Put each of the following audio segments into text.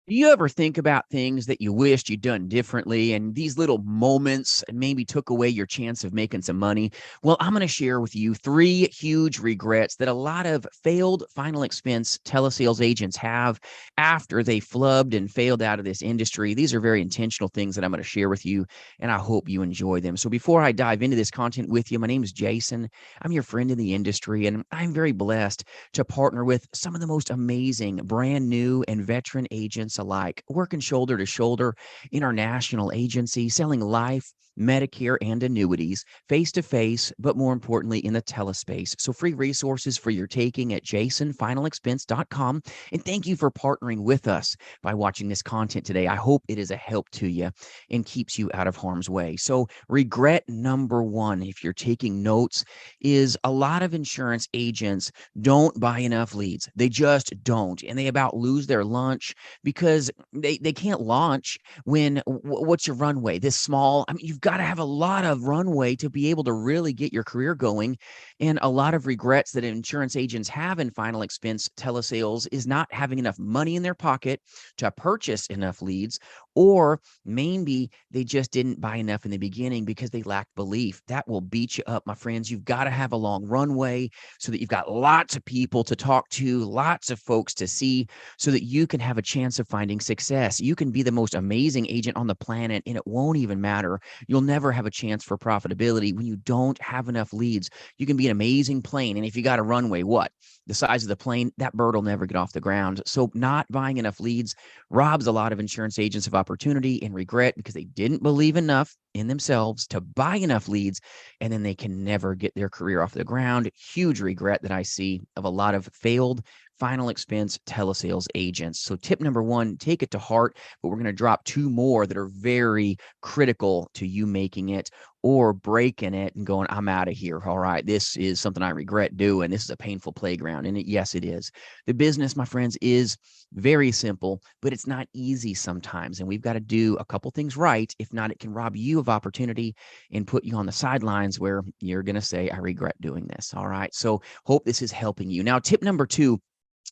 Do you ever think about things that you wished you'd done differently and these little moments maybe took away your chance of making some money? Well, I'm going to share with you three huge regrets that a lot of failed final expense telesales agents have after they flubbed and failed out of this industry. These are very intentional things that I'm going to share with you, and I hope you enjoy them. So before I dive into this content with you, my name is Jason. I'm your friend in the industry, and I'm very blessed to partner with some of the most amazing brand new and veteran agents alike, working shoulder to shoulder in our national agency, selling life, Medicare, and annuities face to face, but more importantly, in the telespace. So, free resources for your taking at jasonfinalexpense.com. And thank you for partnering with us by watching this content today. I hope it is a help to you and keeps you out of harm's way. So, regret number one, if you're taking notes, is a lot of insurance agents don't buy enough leads. They just don't. And they about lose their lunch because they can't launch when what's your runway? This small. I mean, you've got to have a lot of runway to be able to really get your career going. And a lot of regrets that insurance agents have in final expense telesales is not having enough money in their pocket to purchase enough leads, or maybe they just didn't buy enough in the beginning because they lacked belief. That will beat you up, my friends. You've got to have a long runway so that you've got lots of people to talk to, lots of folks to see, so that you can have a chance of finding success. You can be the most amazing agent on the planet, and it won't even matter. You'll never have a chance for profitability when you don't have enough leads. You can be an amazing plane, and if you got a runway, what? The size of the plane, that bird will never get off the ground. So not buying enough leads robs a lot of insurance agents of opportunity and regret because they didn't believe enough in themselves to buy enough leads, and then they can never get their career off the ground. Huge regret that I see of a lot of failed final expense telesales agents. So tip number one, take it to heart, but we're going to drop two more that are very critical to you making it or breaking it and going, I'm out of here. All right, this is something I regret doing. This is a painful playground. And yes, it is. The business, my friends, is very simple, but it's not easy sometimes. And we've got to do a couple things right. If not, it can rob you of opportunity and put you on the sidelines where you're going to say, I regret doing this. All right. So hope this is helping you. Now, tip number two,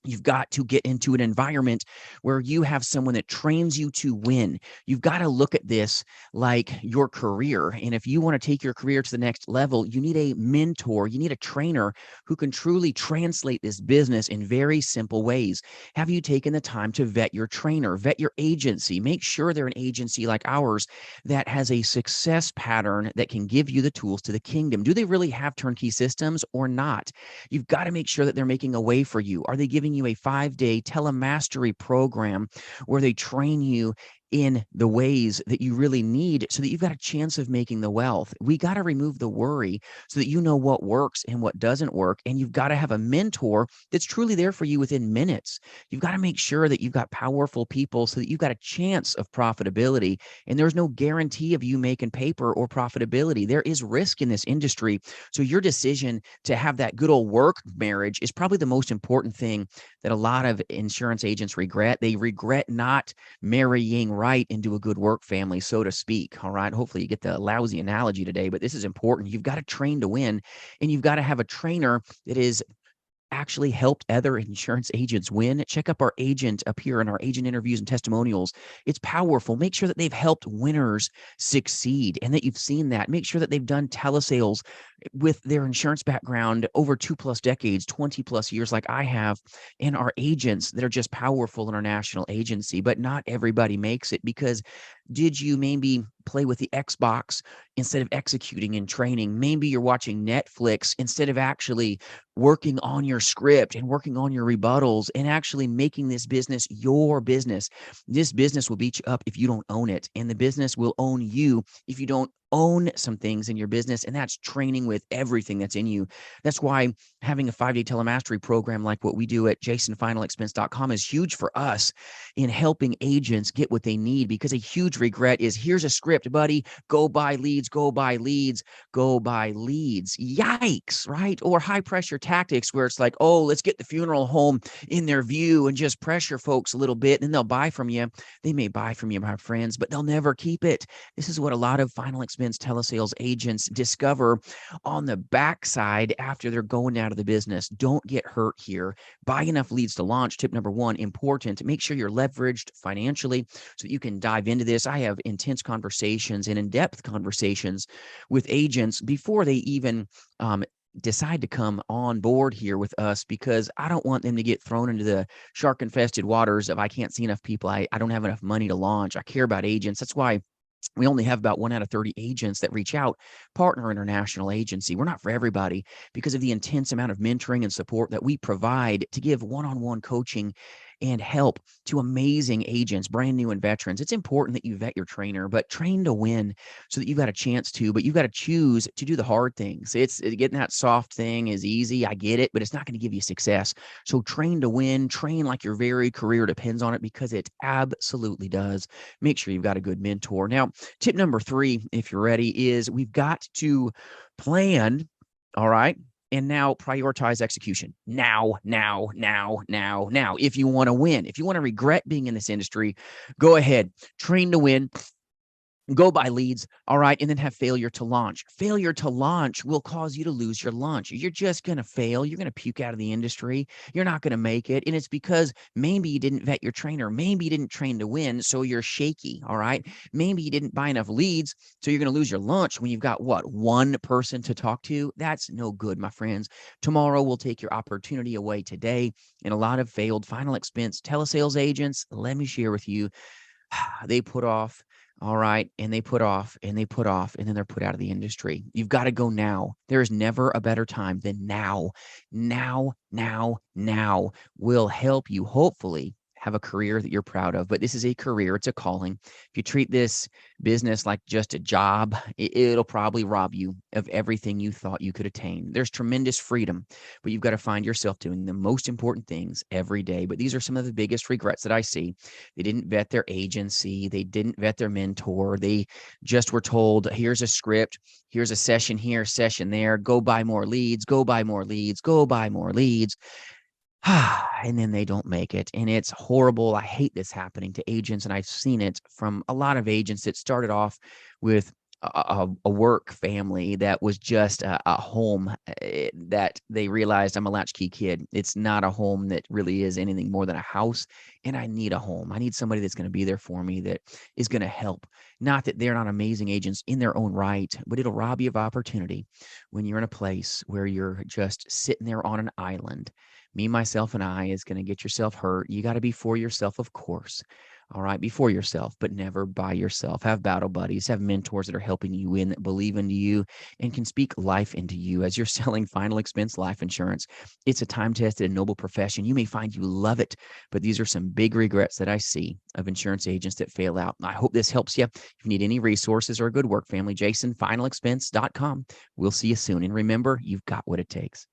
you've got to get into an environment where you have someone that trains you to win. You've got to look at this like your career. And if you want to take your career to the next level, you need a mentor. You need a trainer who can truly translate this business in very simple ways. Have you taken the time to vet your trainer, vet your agency? Make sure they're an agency like ours that has a success pattern that can give you the tools to the kingdom. Do they really have turnkey systems or not? You've got to make sure that they're making a way for you. Are they giving you a 5-day telemastery program where they train you in the ways that you really need so that you've got a chance of making the wealth? We got to remove the worry so that you know what works and what doesn't work. And you've got to have a mentor that's truly there for you within minutes. You've got to make sure that you've got powerful people so that you've got a chance of profitability. And there's no guarantee of you making paper or profitability. There is risk in this industry. So your decision to have that good old work marriage is probably the most important thing that a lot of insurance agents regret. They regret not marrying right into a good work family, so to speak. All right. Hopefully you get the lousy analogy today, but this is important. You've got to train to win, and you've got to have a trainer that is actually helped other insurance agents win. Check up our agent up here in our agent interviews and testimonials. It's powerful. Make sure that they've helped winners succeed and that you've seen that. Make sure that they've done telesales with their insurance background over 2+ decades, 20+ years, like I have, and our agents that are just powerful in our national agency. But not everybody makes it because did you maybe play with the Xbox instead of executing and training? Maybe you're watching Netflix instead of actually working on your script and working on your rebuttals and actually making this business your business. This business will beat you up if you don't own it, and the business will own you if you don't own some things in your business, and that's training with everything that's in you. That's why having a 5-day telemastery program like what we do at jasonfinalexpense.com is huge for us in helping agents get what they need, because a huge regret is, here's a script, buddy, go buy leads, go buy leads, go buy leads. Yikes, right? Or high pressure tactics where it's like, oh, let's get the funeral home in their view and just pressure folks a little bit and they'll buy from you. They may buy from you, my friends, but they'll never keep it. This is what a lot of final expense expense telesales agents discover on the backside after they're going out of the business. Don't get hurt here. Buy enough leads to launch. Tip number one, important. Make sure you're leveraged financially so that you can dive into this. I have intense conversations and in-depth conversations with agents before they even decide to come on board here with us, because I don't want them to get thrown into the shark infested waters of I can't see enough people. I don't have enough money to launch. I care about agents. That's why we only have about 1 out of 30 agents that reach out, partner international agency. We're not for everybody because of the intense amount of mentoring and support that we provide to give one-on-one coaching and help to amazing agents, brand new and veterans. It's important that you vet your trainer, but train to win so that you've got a chance to, but you've got to choose to do the hard things. It's getting that soft thing is easy. I get it, but it's not going to give you success. So train to win, train like your very career depends on it, because it absolutely does. Make sure you've got a good mentor. Now, tip number 3, if you're ready, is we've got to plan. All right. And now prioritize execution. Now. If you want to win, if you want to regret being in this industry, go ahead, train to win. Go buy leads, all right, and then have failure to launch. Failure to launch will cause you to lose your lunch. You're just going to fail. You're going to puke out of the industry. You're not going to make it. And it's because maybe you didn't vet your trainer. Maybe you didn't train to win, so you're shaky, all right? Maybe you didn't buy enough leads, so you're going to lose your lunch when you've got, what, one person to talk to? That's no good, my friends. Tomorrow will take your opportunity away today. And a lot of failed final expense telesales agents, let me share with you, they put off, all right, and they put off, and they put off, and then they're put out of the industry. You've got to go now. There is never a better time than now. Now will help you hopefully have a career that you're proud of. But this is a career. It's a calling. If you treat this business like just a job, it'll probably rob you of everything you thought you could attain. There's tremendous freedom, but you've got to find yourself doing the most important things every day. But these are some of the biggest regrets that I see. They didn't vet their agency. They didn't vet their mentor. They just were told, here's a script, here's a session here, session there, go buy more leads, go buy more leads, go buy more leads. And then they don't make it. And it's horrible. I hate this happening to agents. And I've seen it from a lot of agents that started off with a work family that was just a home that they realized I'm a latchkey kid. It's not a home that really is anything more than a house. And I need a home. I need somebody that's going to be there for me, that is going to help. Not that they're not amazing agents in their own right, but it'll rob you of opportunity when you're in a place where you're just sitting there on an island. Me, myself, and I is going to get yourself hurt. You got to be for yourself, of course. All right, be for yourself, but never by yourself. Have battle buddies, have mentors that are helping you win, that believe into you and can speak life into you as you're selling final expense life insurance. It's a time-tested and noble profession. You may find you love it, but these are some big regrets that I see of insurance agents that fail out. I hope this helps you. If you need any resources or a good work family, JasonFinalExpense.com. We'll see you soon. And remember, you've got what it takes.